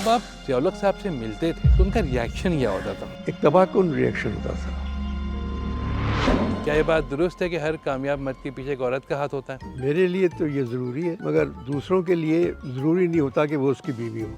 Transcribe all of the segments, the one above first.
जब आप ज़िया-उल-हक साहब से मिलते थे तो उनका रिएक्शन क्या होता था? एक तबाहकुन रिएक्शन होता था। क्या ये बात दुरुस्त है कि हर कामयाब मर्द के पीछे एक औरत का हाथ होता है? मेरे लिए तो ये ज़रूरी है, मगर दूसरों के लिए ज़रूरी नहीं होता कि वो उसकी बीवी हो।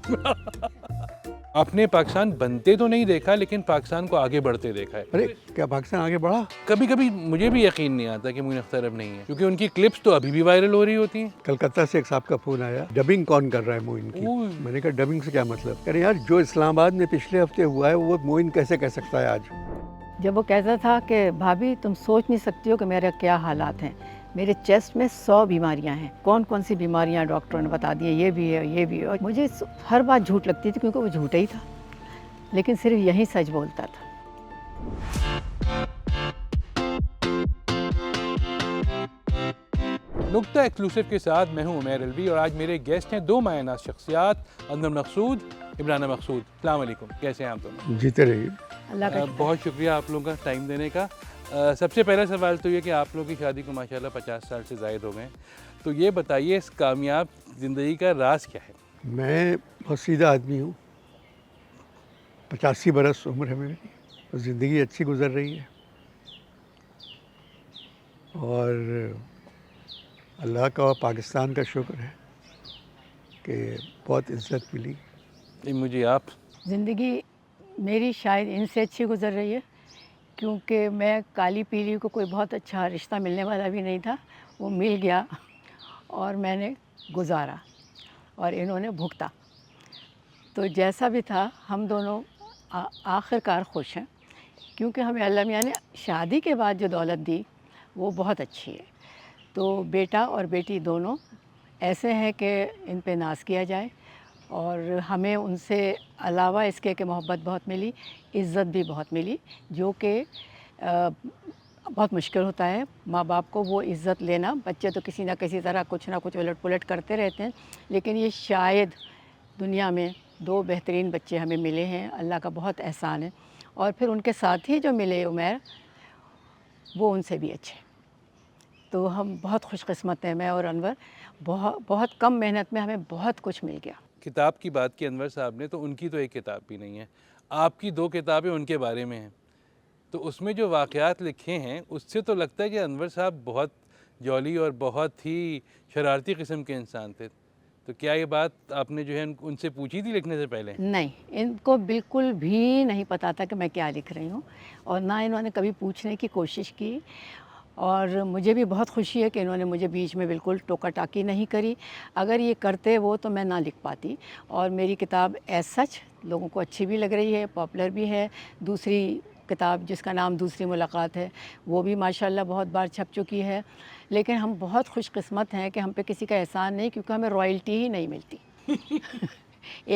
आपने पाकिस्तान बनते तो नहीं देखा, लेकिन पाकिस्तान को आगे बढ़ते देखा है। अरे क्या पाकिस्तान आगे बढ़ा? कभी कभी मुझे भी यकीन नहीं आता कि मोइन अख्तर अब नहीं है, क्योंकि उनकी क्लिप्स तो अभी भी वायरल हो रही होती हैं। कलकत्ता से एक साहब का फ़ोन आया, डबिंग कौन कर रहा है मोइन की? ओह। मैंने कहा डबिंग से क्या मतलब? कह रहे यार जो इस्लामाबाद में पिछले हफ्ते हुआ है वो मोइन कैसे कह सकता है आज? जब वो कहता था कि भाभी तुम सोच नहीं सकती हो कि मेरे क्या हालात हैं, मेरे चेस्ट में 100 बीमारियां हैं, कौन कौन सी बीमारियां डॉक्टरों ने बता दी हैं, ये भी है ये भी है। और मुझे हर बात झूठ लगती थी क्योंकि वो झूठा ही था, लेकिन सिर्फ यही सच बोलता था। नुक्ता एक्सक्लूसिव के साथ मैं हूं उमैर अलवी और आज मेरे गेस्ट हैं दो मायनाज़ शख्सियात, अनवर मकसूद, इमरान मकसूद। अस्सलाम वालेकुम, कैसे हैं आप दोनों? जीते रहिए। अल्लाह का बहुत शुक्रिया आप लोगों का टाइम देने का। सबसे पहला सवाल तो ये कि आप लोगों की शादी को माशाल्लाह 50 साल से ज़ायद हो गए, तो ये बताइए इस कामयाब ज़िंदगी का राज क्या है? मैं बहुत सीधा आदमी हूँ, 85 बरस उम्र है मेरी और ज़िंदगी अच्छी गुजर रही है और अल्लाह का और पाकिस्तान का शुक्र है कि बहुत इज़्ज़त मिली। ये मुझे आप ज़िंदगी मेरी शायद इनसे अच्छी गुजर रही है, क्योंकि मैं काली पीली को कोई बहुत अच्छा रिश्ता मिलने वाला भी नहीं था, वो मिल गया और मैंने गुजारा और इन्होंने भुगता। तो जैसा भी था हम दोनों आखिरकार खुश हैं, क्योंकि हमें अल्लाह मियाँ ने शादी के बाद जो दौलत दी वो बहुत अच्छी है। तो बेटा और बेटी दोनों ऐसे हैं कि इन पे नाज किया जाए और हमें उनसे अलावा इसके कि मोहब्बत बहुत मिली, इज़्ज़त भी बहुत मिली, जो कि बहुत मुश्किल होता है माँ बाप को वो इज़्ज़त लेना। बच्चे तो किसी ना किसी तरह कुछ ना कुछ उलट पुलट करते रहते हैं, लेकिन ये शायद दुनिया में दो बेहतरीन बच्चे हमें मिले हैं, अल्लाह का बहुत एहसान है। और फिर उनके साथ ही जो मिले उमैर, वो उनसे भी अच्छे। तो हम बहुत खुशकिस्मत हैं, मैं और अनवर। बहुत कम मेहनत में हमें बहुत कुछ मिल गया। किताब की बात की अनवर साहब ने, तो उनकी तो एक किताब भी नहीं है, आपकी 2 किताबें उनके बारे में हैं। तो उसमें जो वाक़यात लिखे हैं उससे तो लगता है कि अनवर साहब बहुत जॉली और बहुत ही शरारती किस्म के इंसान थे। तो क्या ये बात आपने जो है उनसे पूछी थी लिखने से पहले? नहीं, इनको बिल्कुल भी नहीं पता था कि मैं क्या लिख रही हूँ और ना इन्होंने कभी पूछने की कोशिश की। और मुझे भी बहुत खुशी है कि इन्होंने मुझे बीच में बिल्कुल टोका-टाकी नहीं करी। अगर ये करते वो तो मैं ना लिख पाती। और मेरी किताब एज़ सच लोगों को अच्छी भी लग रही है, पॉपुलर भी है। दूसरी किताब जिसका नाम दूसरी मुलाकात है, वो भी माशाल्लाह बहुत बार छप चुकी है। लेकिन हम बहुत खुशकिस्मत हैं कि हम पे किसी का एहसान नहीं, क्योंकि हमें रॉयल्टी ही नहीं मिलती।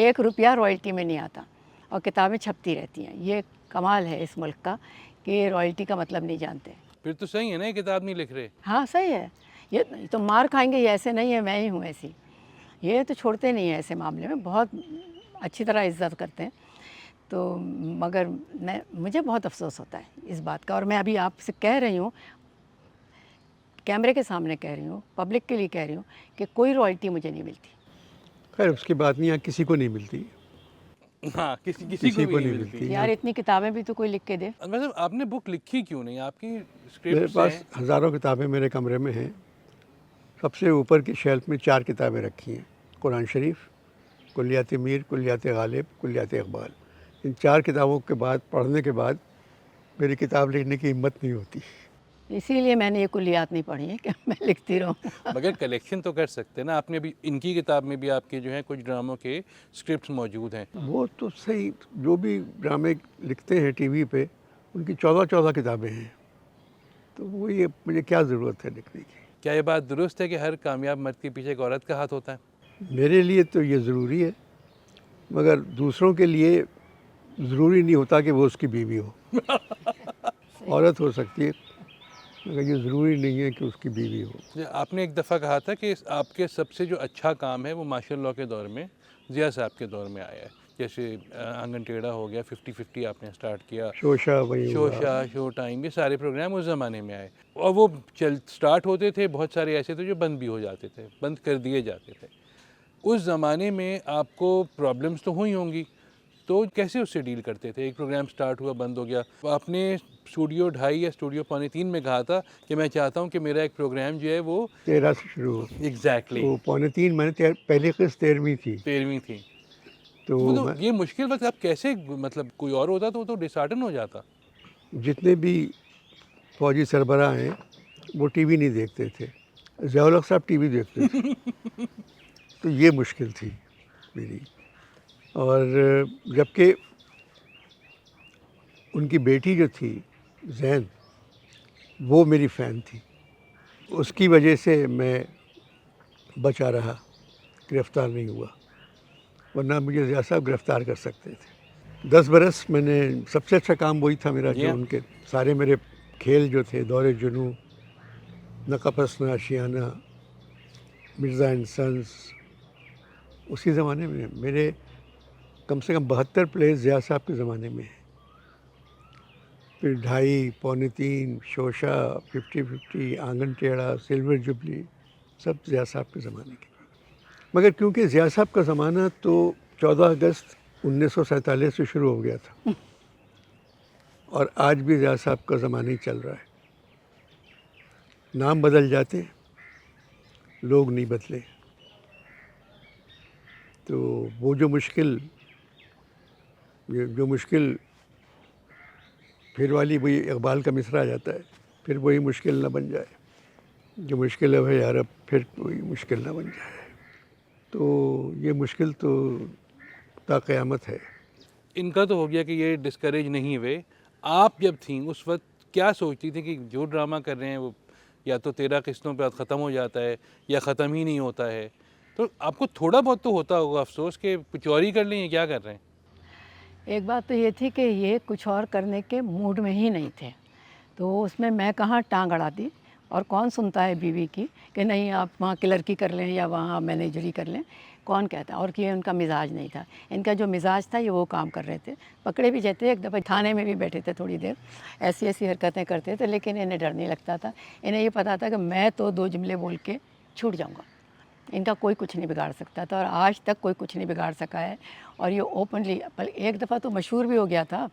1 रुपया रॉयल्टी में नहीं आता और किताबें छपती रहती हैं। ये कमाल है इस मुल्क का कि रॉयल्टी का मतलब नहीं जानते। फिर तो सही है ना, ये किताब नहीं लिख रहे। हाँ, सही है। ये तो मार खाएँगे, ये ऐसे नहीं है, मैं ही हूँ ऐसी। ये तो छोड़ते नहीं हैं ऐसे मामले में, बहुत अच्छी तरह इज़्ज़त करते हैं। तो मगर मुझे बहुत अफ़सोस होता है इस बात का, और मैं अभी आपसे कह रही हूँ, कैमरे के सामने कह रही हूँ, पब्लिक के लिए कह रही हूँ कि कोई रॉयल्टी मुझे नहीं मिलती। खैर उसकी बात नहीं, यहाँ किसी को नहीं मिलती। हाँ, किसी को भी नहीं मिलती। यार इतनी किताबें भी तो कोई लिख के दे। मतलब आपने बुक लिखी क्यों नहीं? आपकी मेरे स्क्रिप्ट्स पास हैं। हज़ारों किताबें मेरे कमरे में हैं। सबसे ऊपर की शेल्फ में 4 किताबें रखी हैं, कुरान शरीफ, कुल्लियात मीर, कुल्लियात गालिब, कुल्लियात इक़बाल। इन 4 किताबों के बाद पढ़ने के बाद मेरी किताब लिखने की हिम्मत नहीं होती। इसीलिए मैंने ये कुल्लियात नहीं पढ़ी है कि मैं लिखती रहूँ। मगर कलेक्शन तो कर सकते हैं ना। आपने अभी इनकी किताब में भी आपके जो है कुछ ड्रामों के स्क्रिप्ट्स मौजूद हैं। वो तो सही, जो भी ड्रामे लिखते हैं टीवी पे उनकी 14-14 किताबें हैं, तो वो ये मुझे क्या ज़रूरत है लिखने की? क्या ये बात दुरुस्त है कि हर कामयाब मर्द के पीछे एक औरत का हाथ होता है? मेरे लिए तो ये ज़रूरी है, मगर दूसरों के लिए ज़रूरी नहीं होता कि वो उसकी बीवी हो। औरत हो सकती है, मगर ये ज़रूरी नहीं है कि उसकी बीवी हो। आपने एक दफ़ा कहा था कि आपके सबसे जो अच्छा काम है वो मार्शल लॉ के दौर में ज़िया साहब के दौर में आया है। जैसे आंगन टेढ़ा हो गया, 50-50 आपने स्टार्ट किया, शोशा वही हुआ। शो टाइम, ये सारे प्रोग्राम उस ज़माने में आए और वो स्टार्ट होते थे, बहुत सारे ऐसे थे जो बंद भी हो जाते थे, बंद कर दिए जाते थे। उस ज़माने में आपको प्रॉब्लम्स तो हुई होंगी, तो कैसे उससे डील करते थे? एक प्रोग्राम स्टार्ट हुआ, बंद हो गया। आपने स्टूडियो 2:30 या स्टूडियो पौने 3 में कहा था कि मैं चाहता हूँ कि मेरा एक प्रोग्राम जो है वो 13 से शुरू हो। एग्जैक्टली तो पौने 3 मैंने पहली किस्त 13वीं थी। 13वीं थी। तो वो तो मैं ये मुश्किल वक़्त आप कैसे, मतलब कोई और होता तो वो तो डिसहार्टन हो जाता। जितने भी फौजी सरबराह हैं वो टीवी नहीं देखते थे, ज़ियाउल हक साहब टीवी देखते थे। तो ये मुश्किल थी मेरी। और जबकि उनकी बेटी जो थी जैन, वो मेरी फ़ैन थी, उसकी वजह से मैं बचा रहा, गिरफ़्तार नहीं हुआ, वरना मुझे ज़िया साहब गिरफ़्तार कर सकते थे। 10 बरस मैंने, सबसे अच्छा काम वही था मेरा, जी जो हाँ। उनके सारे मेरे खेल जो थे, दौरे जुनू, नकापसना, आशियाना, मिर्ज़ा एंड सन्स, उसी ज़माने में मेरे कम से कम 72 प्लेस ज़िया साहब के ज़माने में हैं। फिर 2:30, पौने 3, शोशा, 50-50, आंगन टेढ़ा, सिल्वर जुबली, सब ज़िया साहब के ज़माने के। मगर क्योंकि ज़िया साहब का ज़माना तो 14 अगस्त 1947 से शुरू हो गया था, और आज भी ज़िया साहब का ज़माना ही चल रहा है। नाम बदल जाते, लोग नहीं बदले। तो वो जो मुश्किल फिर वाली वही इकबाल का मिसरा आ जाता है, फिर वही मुश्किल न बन जाए, जो मुश्किल है यार अब फिर कोई मुश्किल न बन जाए। तो ये मुश्किल तो ता क़यामत है। इनका तो हो गया कि ये डिस्करेज नहीं हुए। आप जब थीं उस वक़्त क्या सोचती थी कि जो ड्रामा कर रहे हैं वो या तो 13 किस्तों पे ख़त्म हो जाता है या ख़त्म ही नहीं होता है? तो आपको थोड़ा बहुत तो होता होगा अफ़सोस कि कुछ और ही कर लें, ये क्या कर रहे हैं? एक बात तो ये थी कि ये कुछ और करने के मूड में ही नहीं थे, तो उसमें मैं कहाँ टांग अड़ाती, और कौन सुनता है बीवी की कि नहीं आप वहाँ क्लर्की कर लें या वहाँ मैनेजरी कर लें, कौन कहता है। और कि ये उनका मिजाज नहीं था, इनका जो मिजाज था ये वो काम कर रहे थे। पकड़े भी जाते, एक दफ़ा थाने में भी बैठे थे थोड़ी देर, ऐसी ऐसी हरकतें करते थे, लेकिन इन्हें डर नहीं लगता था। इन्हें ये पता था कि मैं तो 2 जुमले बोल के छूट जाऊँगा, इनका कोई कुछ नहीं बिगाड़ सकता था, और आज तक कोई कुछ नहीं बिगाड़ सका है। और ये ओपनली, पर एक दफ़ा तो मशहूर भी हो गया था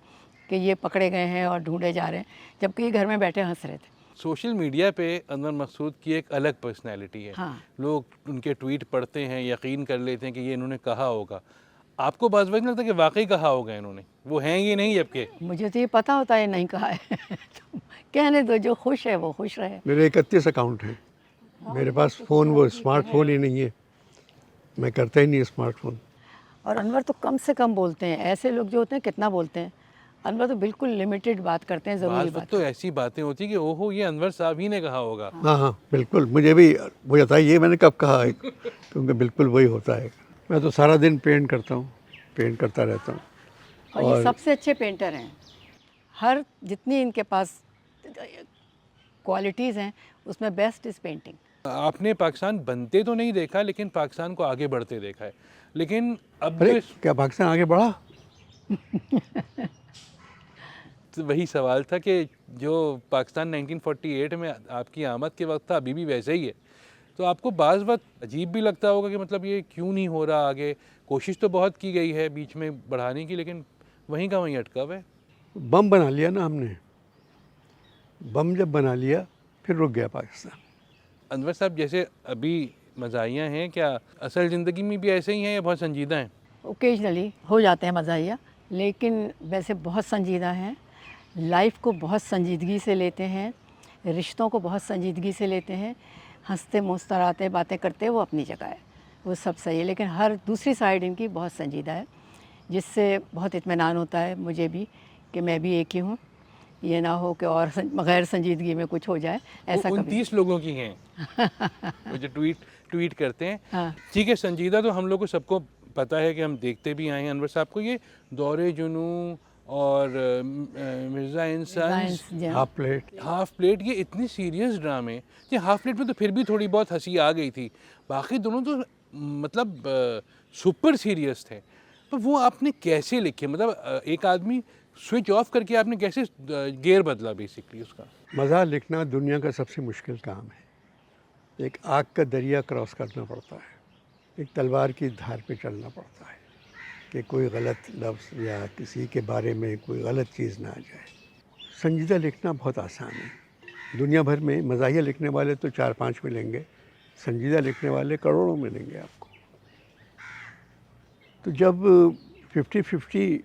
कि ये पकड़े गए हैं और ढूंढे जा रहे हैं, जबकि ये घर में बैठे हंस रहे थे। सोशल मीडिया पे अनवर मकसूद की एक अलग पर्सनैलिटी है। हाँ। लोग उनके ट्वीट पढ़ते हैं, यकीन कर लेते हैं कि ये इन्होंने कहा होगा। आपको बाज़ वक़्त नहीं लगता कि वाक़ई कहा होगा इन्होंने? वो हैं ये नहीं जबकि? मुझे तो ये पता होता है नहीं कहा है तो कहने दो, जो खुश है वो खुश रहे। मेरे 31 अकाउंट हैं। मेरे पास फ़ोन, वो स्मार्टफोन ही नहीं है, मैं करता ही नहीं स्मार्टफोन। और अनवर तो कम से कम बोलते हैं, ऐसे लोग जो होते हैं कितना बोलते हैं, अनवर तो बिल्कुल लिमिटेड बात करते हैं, ज़रूरी बाज़ बात। वक़्त तो ऐसी बातें होती हैं कि ओहो ये अनवर साहब ही ने कहा होगा। हाँ हाँ बिल्कुल, मुझे भी वो जाता है ये मैंने कब कहा है, क्योंकि बिल्कुल वही होता है। मैं तो सारा दिन पेंट करता हूँ, पेंट करता रहता हूँ। और ये सबसे अच्छे पेंटर हैं, हर जितनी इनके पास क्वालिटीज़ हैं उसमें बेस्ट इज़ पेंटिंग। आपने पाकिस्तान बनते तो नहीं देखा, लेकिन पाकिस्तान को आगे बढ़ते देखा है। लेकिन अब अरे क्या पाकिस्तान आगे बढ़ा? तो वही सवाल था कि जो पाकिस्तान 1948 में आपकी आमद के वक्त था, अभी भी वैसे ही है। तो आपको बाज़ वक्त अजीब भी लगता होगा कि मतलब ये क्यों नहीं हो रहा आगे? कोशिश तो बहुत की गई है बीच में बढ़ाने की, लेकिन वहीं का वहीं अटका हुआ है। बम बना लिया ना हमने, बम जब बना लिया फिर रुक गया पाकिस्तान। अनवर साहब, जैसे अभी मज़ाहिया हैं, क्या असल ज़िंदगी में भी ऐसे ही हैं या बहुत संजीदा हैं? ओकेजनली हो जाते हैं मज़ाहिया, लेकिन वैसे बहुत संजीदा हैं, लाइफ को बहुत संजीदगी से लेते हैं, रिश्तों को बहुत संजीदगी से लेते हैं, हंसते मुस्कुराते बातें करते, वो अपनी जगह है, वो सब सही है। लेकिन हर दूसरी साइड इनकी बहुत संजीदा है, जिससे बहुत इत्मीनान होता है मुझे भी कि मैं भी एक ही हूँ, ये ना हो कि और गैर संजीदगी में कुछ हो जाए, ऐसा वो कभी। 29 लोगों की हैं वो जो ट्वीट करते हैं। हाँ। ठीक है, संजीदा तो हम लोग को सबको पता है कि हम देखते भी आए हैं। अनवर साहब को ये दौरे जुनू और मिर्ज़ा इंसान्स, हाफ प्लेट, हाफ प्लेट, ये इतनी सीरियस ड्रामे। ये हाफ प्लेट में तो फिर भी थोड़ी बहुत हंसी आ गई थी, बाकी दोनों तो मतलब सुपर सीरियस थे। तो वो आपने कैसे लिखे? मतलब एक आदमी स्विच ऑफ करके आपने कैसे गेयर बदला बेसिकली उसका? मज़ा लिखना दुनिया का सबसे मुश्किल काम है। एक आग का दरिया क्रॉस करना पड़ता है, एक तलवार की धार पे चलना पड़ता है कि कोई गलत लफ्ज़ या किसी के बारे में कोई गलत चीज़ ना आ जाए। संजीदा लिखना बहुत आसान है। दुनिया भर में मज़ाहिया लिखने वाले तो 4-5 मिलेंगे, संजीदा लिखने वाले करोड़ों मिलेंगे आपको। तो जब 50-50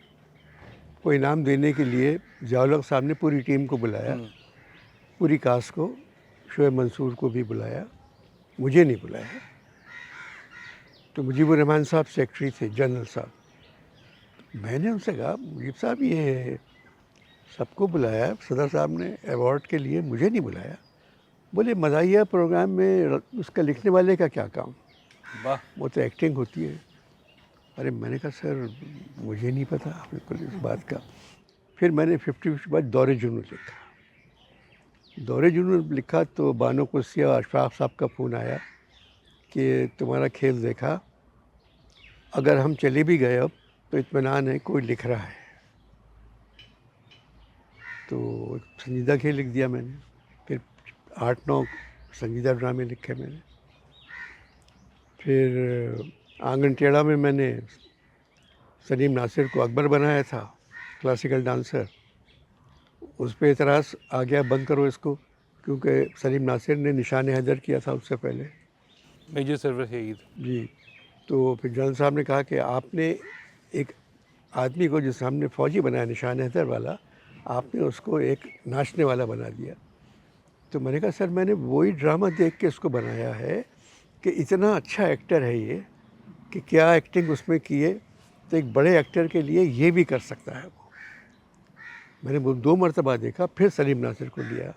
को इनाम देने के लिए ज़िया-उल-हक साहब ने पूरी टीम को बुलाया, पूरी कास्ट को, शोएब मंसूर को भी बुलाया, मुझे नहीं बुलाया। तो मुजीबुर रहमान साहब सेक्रेटरी थे, जनरल साहब। मैंने उनसे कहा, मुजीब साहब ये सबको बुलाया, सदर साहब ने अवार्ड के लिए, मुझे नहीं बुलाया। बोले मज़ाहिया प्रोग्राम में उसका लिखने वाले का क्या काम, वाह, वो तो एक्टिंग होती है। अरे मैंने कहा सर मुझे नहीं पता बिल्कुल इस बात का। फिर मैंने 50-50 बाद दौरे जुनून लिखा। दौरे जुनून लिखा तो बानो कुर्सिया और अशफाक साहब का फ़ोन आया कि तुम्हारा खेल देखा, अगर हम चले भी गए अब तो इत्मीनान है, कोई लिख रहा है। तो संजीदा खेल लिख दिया मैंने। फिर 8-9 संजीदा ड्रामे लिखे मैंने। फिर आंगन टेढ़ा में मैंने सलीम नासिर को अकबर बनाया था, क्लासिकल डांसर। उस पे एतराज़ आ गया, बंद करो इसको, क्योंकि सलीम नासिर ने निशान हैदर किया था उससे पहले। मेजर सरवर शहीद। जी। तो फिर जनरल साहब ने कहा कि आपने एक आदमी को जिस हमने फ़ौजी बनाया निशान हैदर वाला, आपने उसको एक नाचने वाला बना दिया। तो मैंने कहा सर मैंने वही ड्रामा देख के इसको बनाया है कि इतना अच्छा एक्टर है ये कि क्या एक्टिंग उसमें की है, तो एक बड़े एक्टर के लिए ये भी कर सकता है वो। मैंने वो 2 मरतबा देखा, फिर सलीम नासिर को लिया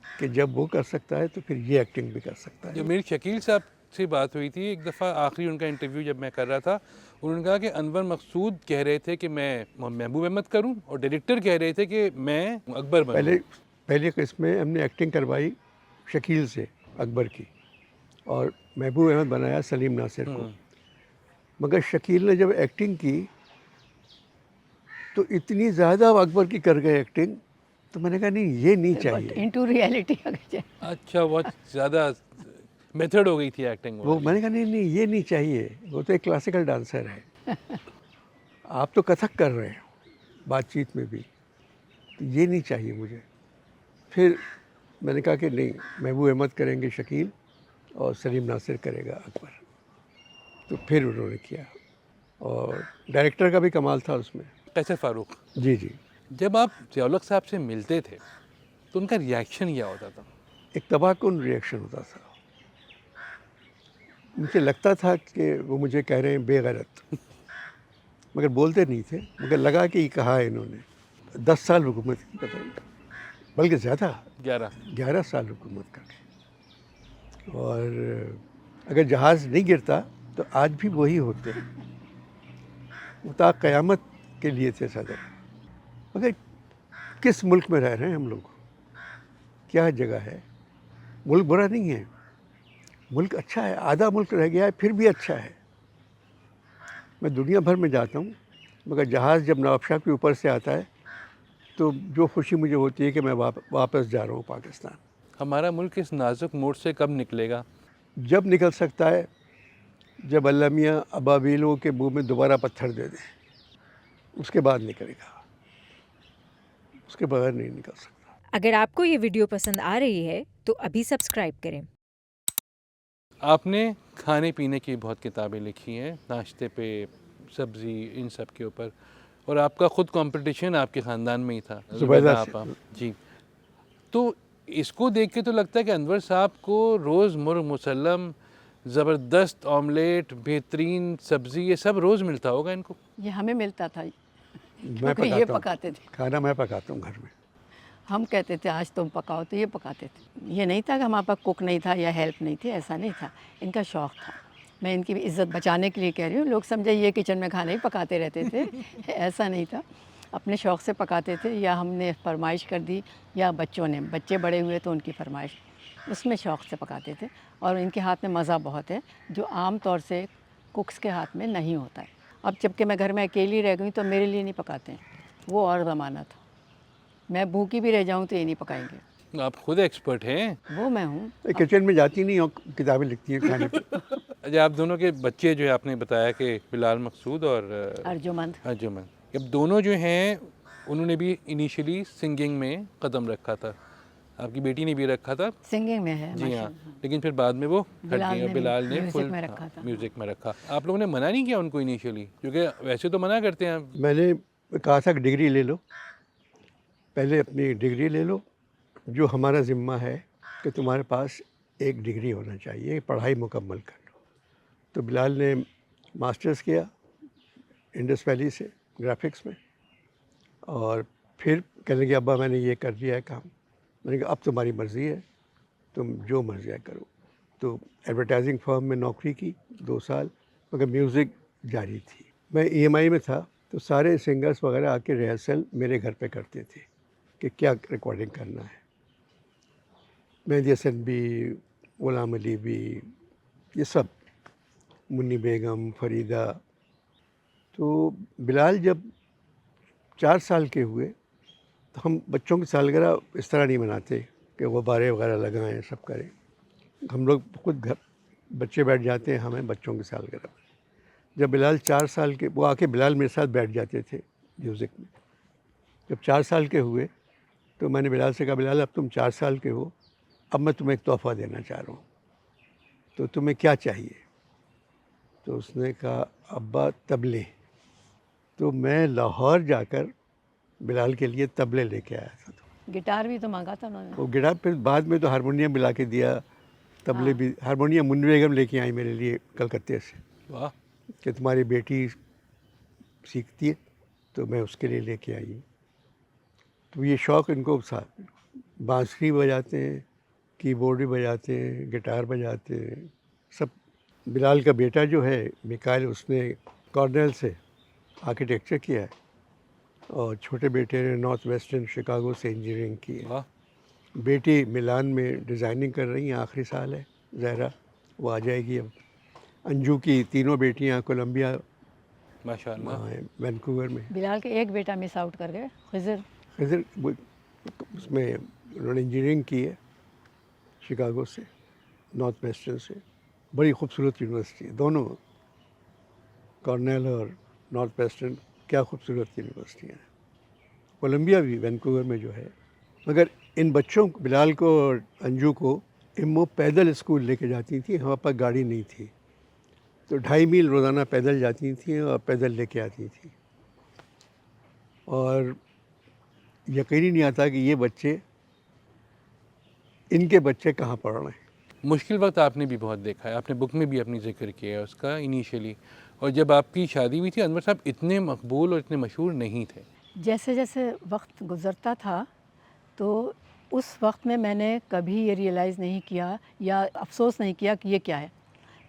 कि जब वो कर सकता है तो फिर ये एक्टिंग भी कर सकता है। जब मेरी शकील साहब से बात हुई थी एक दफ़ा, आखिरी उनका इंटरव्यू जब मैं कर रहा था, उन्होंने कहा कि अनवर मकसूद कह रहे थे कि मैं महबूब अहमद करूं और डायरेक्टर कह रहे थे कि मैं अकबर बनूं। पहले किस्त में हमने एक्टिंग करवाई शकील से अकबर की, और महबूब अहमद बनाया सलीम नासिर को। मगर शकील ने जब एक्टिंग की तो इतनी ज़्यादा अकबर की कर गए एक्टिंग, तो मैंने कहा नहीं ये नहीं चाहिए। इनटू रियलिटी आ गए। अच्छा, बहुत ज़्यादा मेथड हो गई थी एक्टिंग वो मैंने कहा नहीं नहीं ये नहीं चाहिए, वो तो एक क्लासिकल डांसर है। आप तो कथक कर रहे हैं बातचीत में भी, तो ये नहीं चाहिए मुझे। फिर मैंने कहा कि नहीं, महबूब अहमद करेंगे शकील और सलीम नासिर करेगा अकबर। तो फिर उन्होंने किया, और डायरेक्टर का भी कमाल था उसमें, कैसर फारूक। जी जी। जब आप ज़िया-उल-हक साहब से मिलते थे तो उनका रिएक्शन क्या होता था? एक तबाहकुन रिएक्शन होता था। मुझे लगता था कि वो मुझे कह रहे हैं बेगैरत, मगर बोलते नहीं थे, मगर लगा कि ये कहा है इन्होंने। 10 साल हुकूमत की, बताइए, बल्कि ज़्यादा 11 साल हुकूमत कर। और अगर जहाज़ नहीं गिरता तो आज भी वही होते, वो ता क़यामत के लिए थे सदर। मगर किस मुल्क में रह रहे हैं हम लोग, क्या जगह है। मुल्क बुरा नहीं है, मुल्क अच्छा है, आधा मुल्क रह गया है फिर भी अच्छा है। मैं दुनिया भर में जाता हूँ, मगर जहाज़ जब नवाब शाह के ऊपर से आता है तो जो खुशी मुझे होती है कि मैं वापस जा रहा हूँ पाकिस्तान। हमारा मुल्क इस नाजुक मोड़ से कब निकलेगा? जब निकल सकता है जब अल्लाह मियाँ अबाबीलों के मुंह में दोबारा पत्थर दे दें, उसके बाद निकलेगा, उसके बगैर नहीं निकल सकता। अगर आपको ये वीडियो पसंद आ रही है तो अभी सब्सक्राइब करें। आपने खाने पीने की बहुत किताबें लिखी हैं, नाश्ते पे, सब्ज़ी, इन सब के ऊपर, और आपका ख़ुद कंपटीशन आपके ख़ानदान में ही था, ज़ुबैदा आपा जी। तो इसको देख के तो लगता है कि अनवर साहब को रोज़ मुर्ग मुसल्लम, ज़बरदस्त ऑमलेट, बेहतरीन सब्ज़ी, ये सब रोज़ मिलता होगा इनको? ये हमें मिलता था, मैं क्योंकि ये पकाता हूँ, पकाते थे। खाना मैं पकाता हूँ घर में। हम कहते थे आज तुम पकाओ, तो ये पकाते थे। ये नहीं था कि हमारे पास कुक नहीं था या हेल्प नहीं थी, ऐसा नहीं था। इनका शौक़ था। मैं इनकी इज़्ज़त बचाने के लिए कह रही हूँ, लोग समझे ये किचन में खाना ही पकाते रहते थे। ऐसा नहीं था, अपने शौक़ से पकाते थे, या हमने फरमाइश कर दी या बच्चों ने, बच्चे बड़े हुए तो उनकी फरमाइश, उसमें शौक़ से पकाते थे। और इनके हाथ में मज़ा बहुत है, जो आम तौर से कुक्स के हाथ में नहीं होता है। अब जबकि मैं घर में अकेली रह गई तो मेरे लिए नहीं पकाते हैं, वो और ज़माना था। मैं भूखी भी रह जाऊँ तो ये नहीं पकाएंगे। आप खुद एक्सपर्ट हैं। वो मैं हूँ। किचन में जाती नहीं और किताबें लिखती हैं खाने पे। अच्छा, आप दोनों के बच्चे जो है आपने बताया कि बिलाल मकसूद और अर्जुमंद। अर्जुमन, अब दोनों जो हैं उन्होंने भी इनिशियली सिंगिंग में कदम रखा था, आपकी बेटी ने भी रखा था। सिंगिंग में है जी हाँ, माशाल्लाह। लेकिन फिर बाद में वो हट बिलाल गई और ने बिलाल ने म्यूज़िक फुल में रखा था। म्यूज़िक में रखा। आप लोगों ने मना नहीं किया उनको इनिशियली, क्योंकि वैसे तो मना करते हैं। मैंने कहा था कि डिग्री ले लो, पहले अपनी डिग्री ले लो, जो हमारा ज़िम्मा है कि तुम्हारे पास एक डिग्री होना चाहिए, पढ़ाई मुकम्मल कर लो। तो बिलाल ने मास्टर्स किया इंडस वैली से ग्राफिक्स में, और फिर कहने लगे अब्बा मैंने ये कर लिया है काम। मैंने कहा अब तुम्हारी मर्ज़ी है, तुम जो मर्ज़ी है करो। तो एडवर्टाइजिंग फर्म में नौकरी की 2 साल, मगर म्यूज़िक जारी थी। मैं ईएमआई में था, तो सारे सिंगर्स वगैरह आके रिहर्सल मेरे घर पे करते थे कि क्या रिकॉर्डिंग करना है। मेहदी हसन भी, गुलाम अली भी, ये सब, मुन्नी बेगम, फरीदा। तो बिलाल जब 4 साल के हुए, तो हम बच्चों की सालगिरह इस तरह नहीं मनाते कि गुब्बारे वगैरह लगाएं, सब करें। हम लोग खुद घर बच्चे बैठ जाते हैं हमें बच्चों की सालगिरह में। जब बिलाल 4 साल के, वो आके बिलाल मेरे साथ बैठ जाते थे म्यूज़िक में। जब 4 साल के हुए तो मैंने बिलाल से कहा बिलाल अब तुम 4 साल के हो, अब मैं तुम्हें एक तोहफ़ा देना चाह रहा हूँ, तो तुम्हें क्या चाहिए? तो उसने कहा अब्बा तबले। तो मैं लाहौर जाकर बिलाल के लिए तबले लेके आया था। गिटार भी तो मांगा था उन्होंने। वो गिटार, फिर बाद में तो हारमोनियम मिला के दिया, तबले भी। हारमोनियम मुन्नी बेगम लेके आई मेरे लिए कलकत्ते से वाह, कि तुम्हारी बेटी सीखती है, तो मैं उसके लिए लेके आई हूँ। तो ये शौक़ इनको था, बांसुरी बजाते हैं, कीबोर्ड भी बजाते हैं, गिटार बजाते हैं, सब। बिलाल का बेटा जो है मिकाइल, उसने कॉर्नेल से आर्किटेक्चर किया है, और छोटे बेटे ने नॉर्थ वेस्टर्न शिकागो से इंजीनियरिंग की है। वाह, बेटी मिलान में डिज़ाइनिंग कर रही हैं, आखिरी साल है ज़हरा, वो आ जाएगी अब। अंजू की तीनों बेटियां कोलंबिया माशाल्लाह। वहाँ है, वैंकूवर में। बिलाल के एक बेटा मिस आउट कर गए, खिज़र। खिज़र उसमें उन्होंने इंजीनियरिंग की है शिकागो से, नॉर्थ वेस्टर्न से। बड़ी खूबसूरत यूनिवर्सिटी है दोनों, कॉर्नेल और नॉर्थ वेस्टर्न, क्या खूबसूरत यूनिवर्सिटियाँ हैं। कोलंबिया भी वैंकूवर में जो है। मगर इन बच्चों को, बिलाल को और अंजू को, इम्मो पैदल स्कूल लेके जाती थी, हमारे पास गाड़ी नहीं थी, तो 2.5 मील रोज़ाना पैदल जाती थी और पैदल लेके आती थी। और यकीन ही नहीं आता कि ये बच्चे, इनके बच्चे कहाँ पढ़ रहे हैं। मुश्किल वक्त आपने भी बहुत देखा है, आपने बुक में भी अपनी जिक्र किया है उसका इनिशियली। और जब आपकी शादी हुई थी, अनवर साहब इतने मकबूल और इतने मशहूर नहीं थे। जैसे जैसे वक्त गुज़रता था, तो उस वक्त में मैंने कभी ये रियलाइज़ नहीं किया या अफसोस नहीं किया कि ये क्या है।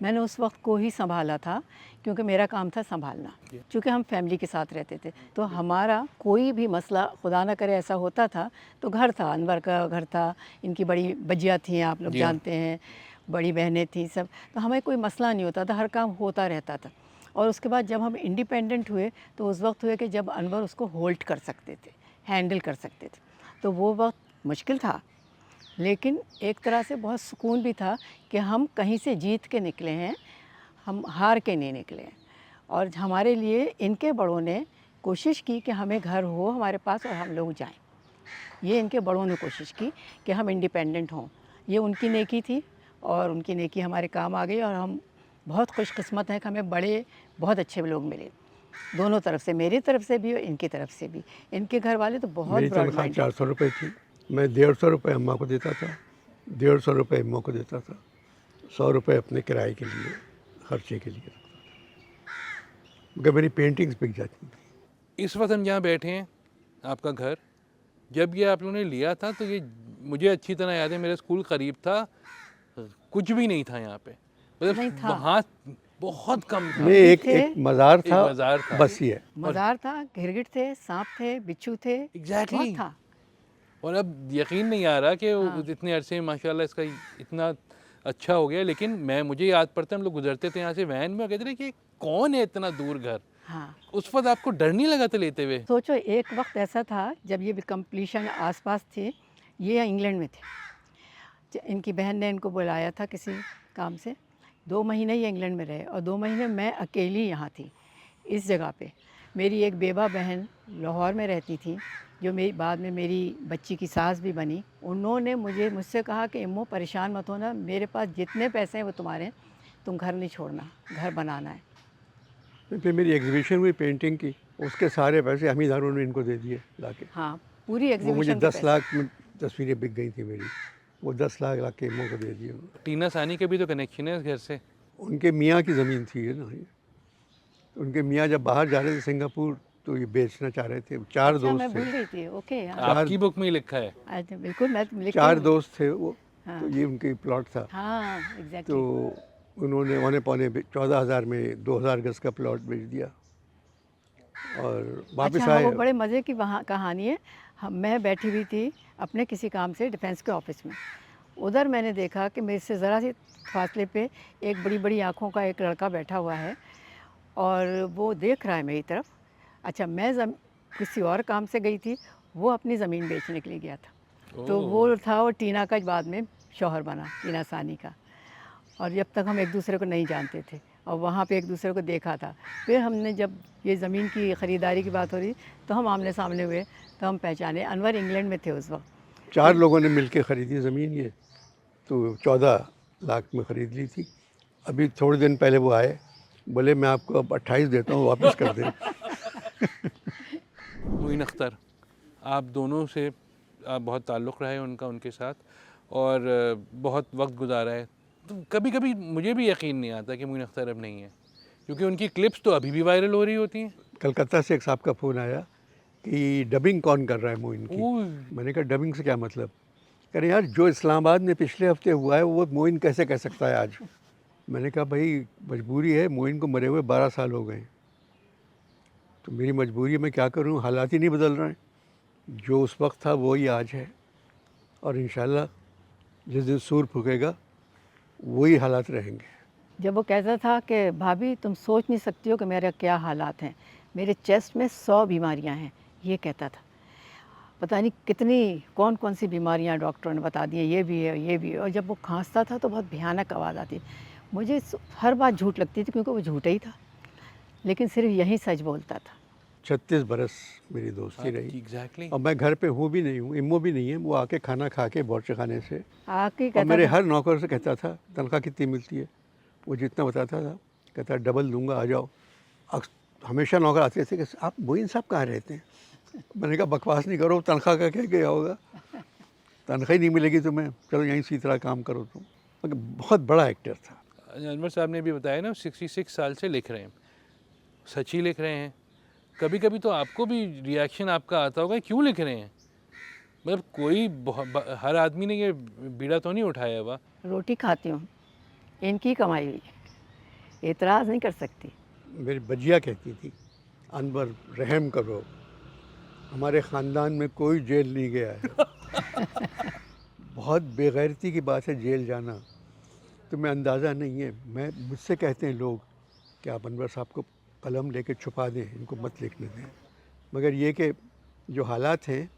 मैंने उस वक्त को ही संभाला था, क्योंकि मेरा काम था संभालना। चूँकि हम फैमिली के साथ रहते थे, तो हमारा कोई भी मसला, खुदा ना करे ऐसा होता था, तो घर था, अनवर का घर था, इनकी बड़ी बजिया थी, आप लोग जानते हैं, बड़ी बहनें थीं सब, तो हमें कोई मसला नहीं होता था, हर काम होता रहता था। और उसके बाद जब हम इंडिपेंडेंट हुए, तो उस वक्त हुए कि जब अनवर उसको होल्ड कर सकते थे, हैंडल कर सकते थे। तो वो वक्त मुश्किल था, लेकिन एक तरह से बहुत सुकून भी था कि हम कहीं से जीत के निकले हैं, हम हार के नहीं निकले हैं। और हमारे लिए इनके बड़ों ने कोशिश की कि हमें घर हो हमारे पास और हम लोग जाएं। ये इनके बड़ों ने कोशिश की कि हम इंडिपेंडेंट हों। ये उनकी नेकी थी, और उनकी नेकी हमारे काम आ गई, और हम बहुत खुशकिस्मत हैं कि हमें बड़े बहुत अच्छे लोग मिले, दोनों तरफ से, मेरी तरफ से भी और इनकी तरफ से भी। इनके घर वाले तो बहुत मेरी ब्रॉड तनख्वाह माइंड। 400 रुपये थी, मैं 150 रुपये अम्मा को देता था, 150 रुपये अम्मा को देता था, 100 रुपये अपने किराए के लिए, खर्चे के लिए, मगर मेरी पेंटिंग्स बिक जाती थी। इस वक्त हम जहाँ बैठे हैं, आपका घर, जब ये आप लोगों ने लिया था, तो ये मुझे अच्छी तरह याद है, मेरा स्कूल करीब था, कुछ भी नहीं था यहाँ पे, नहीं मतलब था। वहाँ बहुत कम था। नहीं, एक थे। मज़ार एक था, मज़ार था। बस ये है। मज़ार था, गिरगिट थे, सांप थे, बिच्छू थे, Exactly। बहुत था। और अब यकीन नहीं आ रहा कि वो इतने अरसे में माशाल्लाह इसका इतना अच्छा हो गया। लेकिन मुझे याद पड़ता है, हम लोग गुजरते थे यहाँ से वैन में, और कहते थे कि कौन है इतना दूर घर। हाँ, उस वक्त आपको डर नहीं लगा था लेते हुए? सोचो एक वक्त ऐसा था जब ये कंप्लीशन आसपास थे, ये इंग्लैंड में थे। इनकी बहन ने इनको बुलाया था किसी काम से 2 महीने ही इंग्लैंड में रहे और 2 महीने मैं अकेली यहाँ थी इस जगह पे। मेरी एक बेवा बहन लाहौर में रहती थी, जो मेरी बाद में मेरी बच्ची की सास भी बनी। उन्होंने मुझसे कहा कि इम्मो परेशान मत होना, मेरे पास जितने पैसे हैं वो तुम्हारे हैं, तुम घर नहीं छोड़ना, घर बनाना है। फिर मेरी एग्जीबिशन हुई पेंटिंग की, उसके सारे पैसे हमीद हारून ने इनको दे दिए लाके। हाँ, पूरी वो मुझे एग्जीबिशन के 10 पैसे। लाख में तस्वीरें बिक गई थी मेरी, वो 10 लाख ला के इम्मो को दे दिए उन्होंने। टीना सानी के भी तो कनेक्शन है इस घर से। उनके मियाँ की ज़मीन थी ये ना ये। उनके मियाँ जब बाहर जा रहे थे सिंगापुर तो ये बेचना चाह रहे थे। 4 अच्छा, मैं दोस्त भूल थे, गई थी। ओके, हाँ। आपकी बुक में ही लिखा है। अच्छा, बिल्कुल मैं लिख 4 दोस्त थे वो। हाँ। तो ये उनकी प्लॉट था। हाँ, तो एग्जैक्टली। उन्होंने औने पौने 14,000 में 2,000 गज का प्लॉट बेच दिया और वापस अच्छा, हाँ, आए। वो बड़े मज़े की वहाँ कहानी है। मैं बैठी हुई थी अपने किसी काम से डिफेंस के ऑफिस में। उधर मैंने देखा कि मेरे से ज़रा सी फासले पे एक बड़ी बड़ी आँखों का एक लड़का बैठा हुआ है और वो देख रहा है मेरी तरफ। अच्छा, मैं किसी और काम से गई थी, वो अपनी ज़मीन बेचने के लिए गया था। तो वो था, वो टीना का बाद में शौहर बना, टीना सानी का। और जब तक हम एक दूसरे को नहीं जानते थे और वहाँ पे एक दूसरे को देखा था। फिर हमने जब ये ज़मीन की ख़रीदारी की बात हो रही तो हम आमने सामने हुए, तो हम पहचाने। अनवर इंग्लैंड में थे उस वक्त। 4 लोगों ने मिलके ख़रीदी ज़मीन ये, तो 14 लाख में ख़रीद ली थी। अभी थोड़े दिन पहले वो आए, बोले मैं आपको अब 28 देता हूँ, वापस कर दें। मोइन अख्तर, आप दोनों से आप बहुत ताल्लुक़ रहा है उनका उनके साथ और बहुत वक्त गुजारा है। तो कभी कभी मुझे भी यकीन नहीं आता कि मोइन अख्तर अब नहीं है, क्योंकि उनकी क्लिप्स तो अभी भी वायरल हो रही होती हैं। कलकत्ता से एक साहब का फ़ोन आया कि डबिंग कौन कर रहा है मोइन की। ओह, मैंने कहा डबिंग से क्या मतलब? कह रहे यार जो इस्लामाबाद में पिछले हफ्ते हुआ है वो मोइन कैसे कह सकता है आज? मैंने कहा भाई मजबूरी है, मोइन को मरे हुए 12 साल हो गए, तो मेरी मजबूरी मैं क्या करूं, हालात ही नहीं बदल रहे हैं। जो उस वक्त था वही आज है और इंशाल्लाह जिस दिन सूर फूकेगा वही हालात रहेंगे। जब वो कहता था कि भाभी तुम सोच नहीं सकती हो कि मेरे क्या हालात हैं, मेरे चेस्ट में 100 बीमारियां हैं, ये कहता था। पता नहीं कितनी कौन कौन सी बीमारियां डॉक्टरों ने बता दी, ये भी है, ये भी है। और जब वो खांसता था तो बहुत भयानक आवाज़ आती। मुझे हर बात झूठ लगती थी क्योंकि वो झूठा ही था, लेकिन सिर्फ यही सच बोलता था। 36 बरस मेरी दोस्ती रही एग्जैक्टली। और मैं घर पे हूँ भी नहीं हूँ, इम्मो भी नहीं है। वो आके खाना खा के बावर्ची खाने से आके और कहता मेरे था, हर नौकर से कहता था तनख्वाह कितनी मिलती है, वो जितना बताता था कहता डबल दूंगा, आ जाओ। हमेशा नौकर आते थे कि आप मोइन साहब कहाँ रहते हैं? मैंने कहा बकवास नहीं करो, तनख्वाह का क्या गया होगा, तनख्वाह ही नहीं मिलेगी तुम्हें, चलो यहीं इसी तरह काम करो तुम। मगर बहुत बड़ा एक्टर था। अनवर साहब ने भी बताया ना, 66 साल से लिख रहे हैं, सच ही लिख रहे हैं। कभी कभी तो आपको भी रिएक्शन आपका आता होगा, क्यों लिख रहे हैं? मतलब कोई हर आदमी ने ये बीड़ा तो नहीं उठाया हुआ। रोटी खाती हूँ, इनकी कमाई हुई, एतराज़ नहीं कर सकती। मेरी बजिया कहती थी अनवर रहम करो, हमारे ख़ानदान में कोई जेल नहीं गया है। बहुत बेगैरती की बात है जेल जाना, तुम्हें अंदाज़ा नहीं है। मुझसे कहते हैं लोग कि आप अनवर साहब को कलम लेके छुपा दें, इनको मत लिखने दें। मगर ये कि जो हालात हैं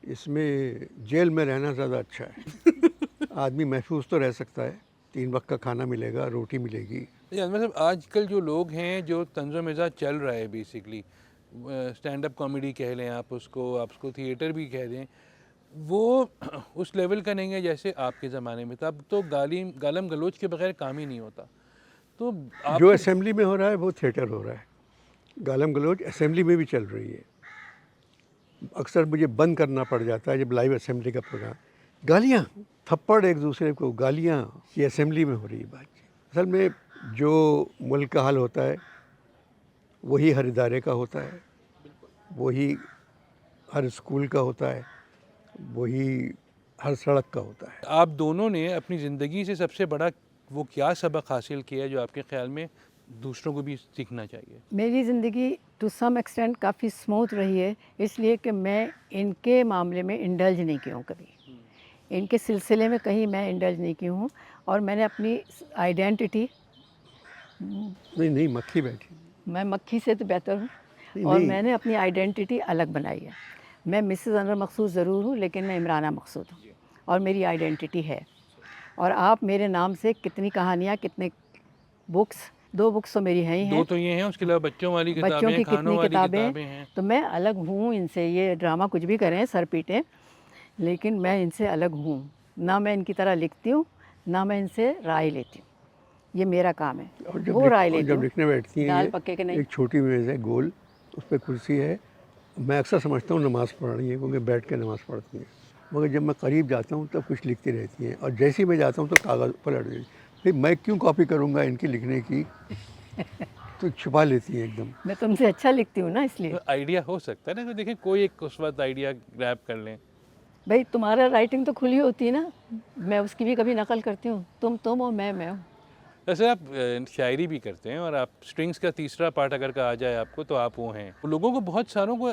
इसमें जेल में रहना ज़्यादा अच्छा है। आदमी महफूज तो रह सकता है, 3 वक्त का खाना मिलेगा, रोटी मिलेगी। मतलब आजकल जो लोग हैं, जो तंज़ो मिज़ाज चल रहा है, बेसिकली स्टैंड अप कॉमेडी कह लें आप उसको थिएटर भी कह दें, वो उस लेवल का नहीं है जैसे आपके ज़माने में था। अब तो गालम गलोच के बगैर काम ही नहीं होता। तो आप जो असेंबली में हो रहा है वो थिएटर हो रहा है, गालम गलोच असेंबली में भी चल रही है। अक्सर मुझे बंद करना पड़ जाता है जब लाइव असेंबली का प्रोग्राम, गालियाँ थप्पड़ एक दूसरे को, गालियाँ, ये असेंबली में हो रही है बात। असल में जो मुल्क का हाल होता है वही हर इदारे का होता है, वही हर स्कूल का होता है, वही हर सड़क का होता है। आप दोनों ने अपनी ज़िंदगी से सबसे बड़ा वो क्या सबक हासिल किया जो आपके ख़्याल में दूसरों को भी सीखना चाहिए? मेरी ज़िंदगी टू सम एक्सटेंट काफ़ी स्मूथ रही है, इसलिए कि मैं इनके मामले में इंडल्ज नहीं की हूँ कभी, इनके सिलसिले में कहीं मैं इंडल्ज नहीं की हूँ। और मैंने अपनी आइडेंटिटी, नहीं मक्खी बैठी, मैं मक्खी से तो बेहतर हूँ, नहीं, और नहीं। मैंने अपनी आइडेंटिटी अलग बनाई है। मैं मिसेस अनवर मकसूद ज़रूर हूँ, लेकिन मैं इमराना मकसूद हूँ और मेरी आइडेंटिटी है। और आप मेरे नाम से कितनी कहानियाँ, कितने बुक्स, 2 बुक्स तो मेरी हैं ही दो हैं। तो ये हैं, उसके अलावा बच्चों वाली बच्चों किताबें की हैं, खानों कितनी वाली किताबें किताबें हैं। तो मैं अलग हूँ इनसे। ये ड्रामा कुछ भी करें, सर पीटें, लेकिन मैं इनसे अलग हूँ। ना मैं इनकी तरह लिखती हूँ, ना मैं इनसे राय लेती हूँ। ये मेरा काम है, वो राय लेती जब हूँ। लिखने बैठती हैं दाल ये, पक्के के नहीं। एक छोटी मेज़ है गोल, उस पे कुर्सी है। मैं अक्सर समझता हूँ नमाज़ पढ़ रही है, क्योंकि बैठ के नमाज़ पढ़ती हैं। मगर जब मैं करीब जाता हूँ तब कुछ लिखती रहती हैं, और जैसे ही मैं जाता हूँ तो कागज़ पलट देती। भाई मैं क्यों कॉपी करूँगा इनकी लिखने की, तो छुपा लेती हैं एकदम। मैं तुमसे अच्छा लिखती हूँ ना, इसलिए। तो आइडिया हो सकता है ना कि देखें कोई एक उस वक्त आइडिया ग्रैब कर लें। भाई तुम्हारा राइटिंग तो खुली होती है ना, मैं उसकी भी कभी नकल करती हूँ। तुम और मैं हूँ। वैसे आप शायरी भी करते हैं, और आप स्ट्रिंग्स का तीसरा पार्ट अगर कहा जाए आपको तो आप वो हैं। लोगों को, बहुत सारों को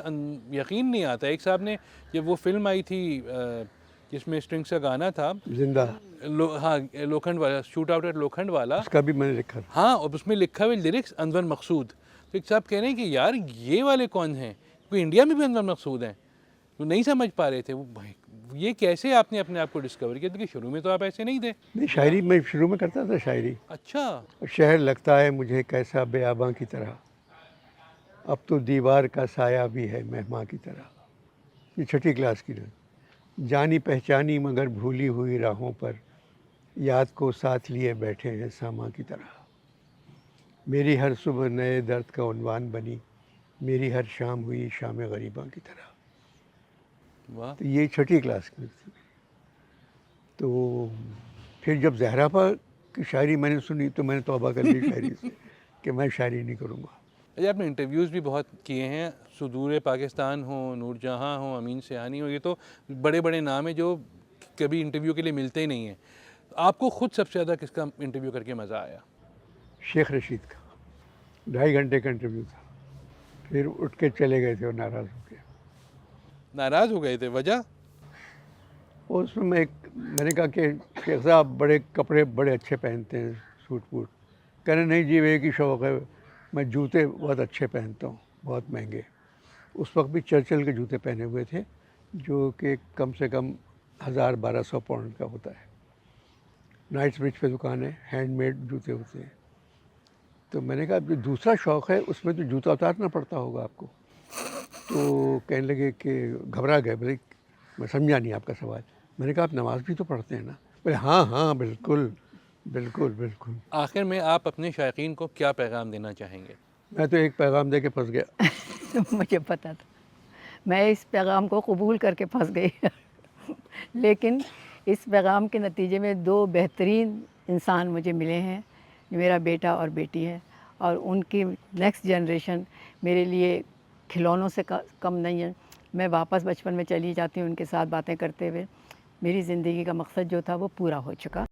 यकीन नहीं आता। एक साहब ने, जब वो फिल्म आई थी जिसमें स्ट्रिंग्स का गाना था, जिंदा, हाँ, लोखंड वाला, शूट आउट एट लोखंड वाला, उसका भी मैंने लिखा था। हाँ, और उसमें लिखा हुआ लिरिक्स अनवर मकसूद। तो एक साहब कह रहे हैं कि यार ये वाले कौन हैं, कोई इंडिया में भी अनवर मकसूद हैं। वो नहीं समझ पा रहे थे वो, भाई ये कैसे आपने अपने आप को डिस्कवर किया, क्योंकि शुरू में तो आप ऐसे नहीं थे। नहीं, शायरी मैं शुरू में करता था शायरी। अच्छा। और शहर लगता है मुझे कैसा बेआबां की तरह, अब तो दीवार का साया भी है मेहमां की तरह। ये छठी क्लास की ना, जानी पहचानी मगर भूली हुई राहों पर, याद को साथ लिए बैठे हैं सामा की तरह। मेरी हर सुबह नए दर्द का उन्वान बनी, मेरी हर शाम हुई शाम गरीबा की तरह। वाह। तो ये छठी क्लास की थी। तो फिर जब जहरापा की शायरी मैंने सुनी तो मैंने तौबा कर ली शायरी से कि मैं शायरी नहीं करूँगा। अच्छा, आपने इंटरव्यूज़ भी बहुत किए हैं, सुदूर पाकिस्तान हो, नूरजहाँ हो, अमीन सयानी हो, ये तो बड़े बड़े नाम हैं जो कभी इंटरव्यू के लिए मिलते ही नहीं हैं। आपको खुद सबसे ज़्यादा किसका इंटरव्यू करके मज़ा आया? शेख रशीद का 2.5 घंटे का इंटरव्यू था। फिर उठ के चले गए थे वो नाराज़ होकर। नाराज़ हो गए थे, वजह? और उसमें मैंने कहा कि शेख साहब बड़े कपड़े बड़े अच्छे पहनते हैं, सूट वूट। कह रहे नहीं जी, एक ही शौक़ है, मैं जूते बहुत अच्छे पहनता हूँ, बहुत महंगे। उस वक्त भी चर्चिल के जूते पहने हुए थे, जो कि कम से कम 1000-1200 पाउंड का होता है। नाइट्स ब्रिज पे दुकान है, हैंडमेड जूते होते हैं। तो मैंने कहा जो दूसरा शौक़ है उसमें तो जूता उतारना पड़ता होगा आपको। तो कहने लगे कि घबरा गए, बोले मैं समझा नहीं आपका सवाल। मैंने कहा आप नमाज़ भी तो पढ़ते हैं ना? बोले हाँ हाँ बिल्कुल बिल्कुल बिल्कुल। आखिर में आप अपने शायकीन को क्या पैगाम देना चाहेंगे? मैं तो एक पैगाम दे के फंस गया। मुझे पता था, मैं इस पैगाम को कबूल करके फंस गई। लेकिन इस पैगाम के नतीजे में 2 बेहतरीन इंसान मुझे मिले हैं, जो मेरा बेटा और बेटी है, और उनकी नेक्स्ट जनरेशन मेरे लिए खिलौनों से कम नहीं है। मैं वापस बचपन में चली जाती हूँ उनके साथ बातें करते हुए। मेरी ज़िंदगी का मकसद जो था वो पूरा हो चुका।